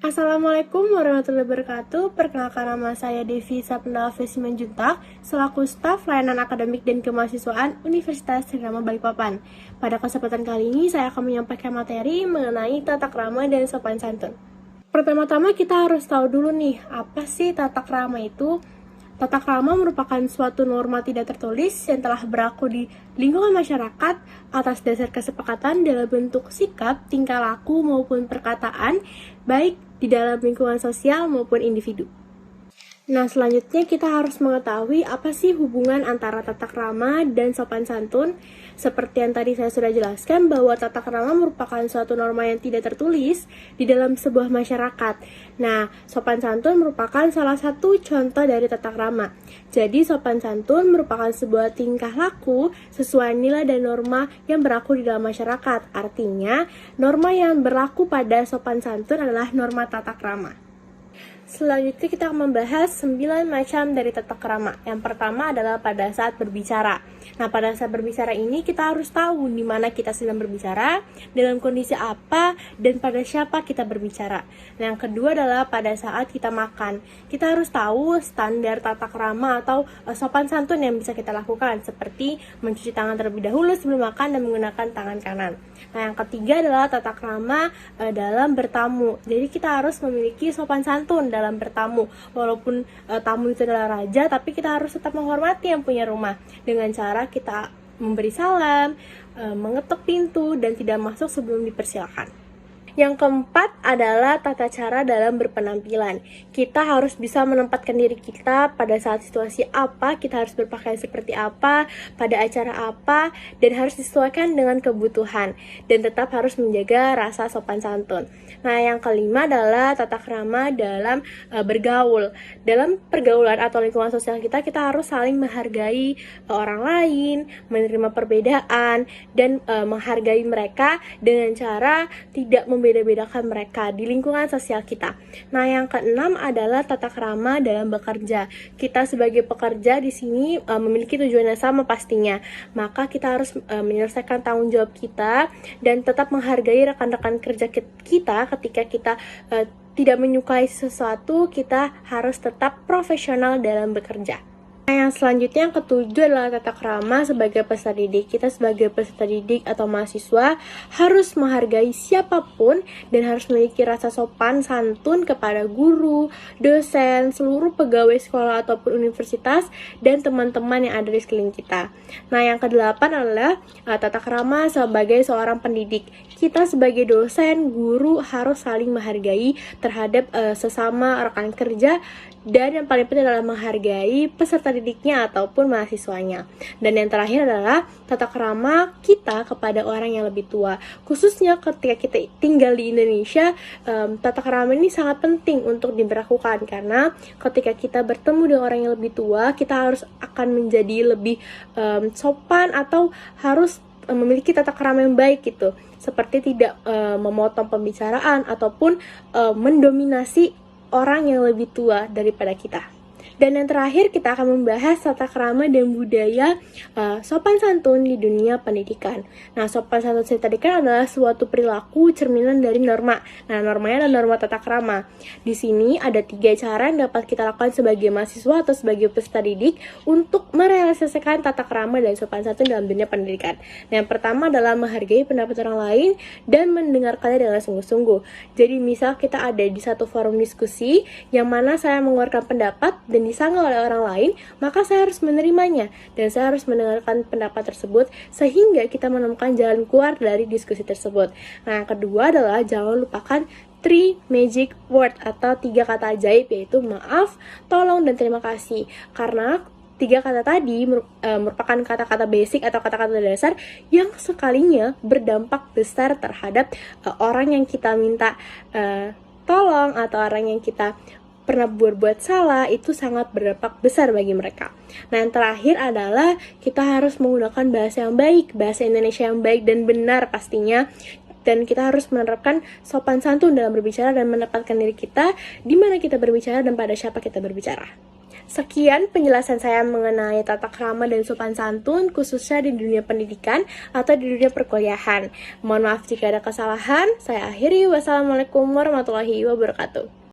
Assalamualaikum warahmatullahi wabarakatuh. Perkenalkan, nama saya Devi Sapnalva Simanjuntak, selaku staf layanan akademik dan kemahasiswaan Universitas Trisakti Balikpapan. Pada kesempatan kali ini saya akan menyampaikan materi mengenai tata krama dan sopan santun. Pertama-tama kita harus tahu dulu nih, apa sih tata krama itu? Tata krama merupakan suatu norma tidak tertulis yang telah berlaku di lingkungan masyarakat atas dasar kesepakatan dalam bentuk sikap, tingkah laku, maupun perkataan, baik di dalam lingkungan sosial maupun individu. Nah, selanjutnya kita harus mengetahui apa sih hubungan antara tata krama dan sopan santun. Seperti yang tadi saya sudah jelaskan bahwa tata krama merupakan suatu norma yang tidak tertulis di dalam sebuah masyarakat. Nah, sopan santun merupakan salah satu contoh dari tata krama. Jadi, sopan santun merupakan sebuah tingkah laku sesuai nilai dan norma yang berlaku di dalam masyarakat. Artinya, norma yang berlaku pada sopan santun adalah norma tata krama. Selanjutnya kita akan membahas 9 macam dari tata krama. Yang pertama adalah pada saat berbicara. Nah, pada saat berbicara ini kita harus tahu di mana kita sedang berbicara, dalam kondisi apa, dan pada siapa kita berbicara. Nah, yang kedua adalah pada saat kita makan. Kita harus tahu standar tata krama atau sopan santun yang bisa kita lakukan, seperti mencuci tangan terlebih dahulu sebelum makan dan menggunakan tangan kanan. Nah, yang ketiga adalah tata krama dalam bertamu. Jadi kita harus memiliki sopan santun dalam bertamu. Walaupun tamu itu adalah raja, tapi kita harus tetap menghormati yang punya rumah dengan cara kita memberi salam, mengetuk pintu, dan tidak masuk sebelum dipersilakan. Yang keempat adalah tata cara dalam berpenampilan. Kita harus bisa menempatkan diri kita pada saat situasi apa, kita harus berpakaian seperti apa, pada acara apa, dan harus disesuaikan dengan kebutuhan, dan tetap harus menjaga rasa sopan santun. Nah, yang kelima adalah tata krama dalam bergaul. Dalam pergaulan atau lingkungan sosial kita harus saling menghargai orang lain, menerima perbedaan, dan menghargai mereka dengan cara tidak membeda-bedakan mereka di lingkungan sosial kita. Nah, yang keenam adalah tata krama dalam bekerja. Kita sebagai pekerja di sini memiliki tujuan yang sama pastinya. Maka kita harus menyelesaikan tanggung jawab kita dan tetap menghargai rekan-rekan kerja kita ketika kita tidak menyukai sesuatu. Kita harus tetap profesional dalam bekerja. Nah, yang selanjutnya yang ketujuh adalah tata krama sebagai peserta didik. Kita sebagai peserta didik atau mahasiswa harus menghargai siapapun dan harus memiliki rasa sopan santun kepada guru, dosen, seluruh pegawai sekolah ataupun universitas, dan teman-teman yang ada di sekeliling kita. Nah, yang kedelapan adalah tata krama sebagai seorang pendidik. Kita sebagai dosen, guru harus saling menghargai terhadap sesama rekan kerja, dan yang paling penting adalah menghargai peserta didiknya ataupun mahasiswanya. Dan yang terakhir adalah tata krama kita kepada orang yang lebih tua. Khususnya ketika kita tinggal di Indonesia, tata krama ini sangat penting untuk diberlakukan, karena ketika kita bertemu dengan orang yang lebih tua, kita harus akan menjadi lebih sopan atau harus memiliki tata krama yang baik gitu. Seperti tidak memotong pembicaraan ataupun mendominasi orang yang lebih tua daripada kita. Dan yang terakhir kita akan membahas tata krama dan budaya sopan santun di dunia pendidikan. Nah, sopan santun saya tadi kan adalah suatu perilaku cerminan dari norma. Nah, normanya adalah norma tata krama. Di sini ada 3 cara yang dapat kita lakukan sebagai mahasiswa atau sebagai peserta didik untuk merealisasikan tata krama dan sopan santun dalam dunia pendidikan. Nah, yang pertama adalah menghargai pendapat orang lain dan mendengarkannya dengan sungguh-sungguh. Jadi misal kita ada di satu forum diskusi yang mana saya mengeluarkan pendapat dan disanggah oleh orang lain, maka saya harus menerimanya dan saya harus mendengarkan pendapat tersebut sehingga kita menemukan jalan keluar dari diskusi tersebut. Nah, yang kedua adalah jangan lupakan 3 magic word atau 3 kata ajaib, yaitu maaf, tolong, dan terima kasih. Karena 3 kata tadi merupakan kata-kata basic atau kata-kata dasar yang sekalinya berdampak besar terhadap orang yang kita minta tolong atau orang yang kita pernah berbuat salah, itu sangat berdampak besar bagi mereka. Nah, yang terakhir adalah kita harus menggunakan bahasa yang baik, bahasa Indonesia yang baik dan benar pastinya. Dan kita harus menerapkan sopan santun dalam berbicara dan menempatkan diri kita di mana kita berbicara dan pada siapa kita berbicara. Sekian penjelasan saya mengenai tata krama dan sopan santun, khususnya di dunia pendidikan atau di dunia perkuliahan. Mohon maaf jika ada kesalahan. Saya akhiri. Wassalamualaikum warahmatullahi wabarakatuh.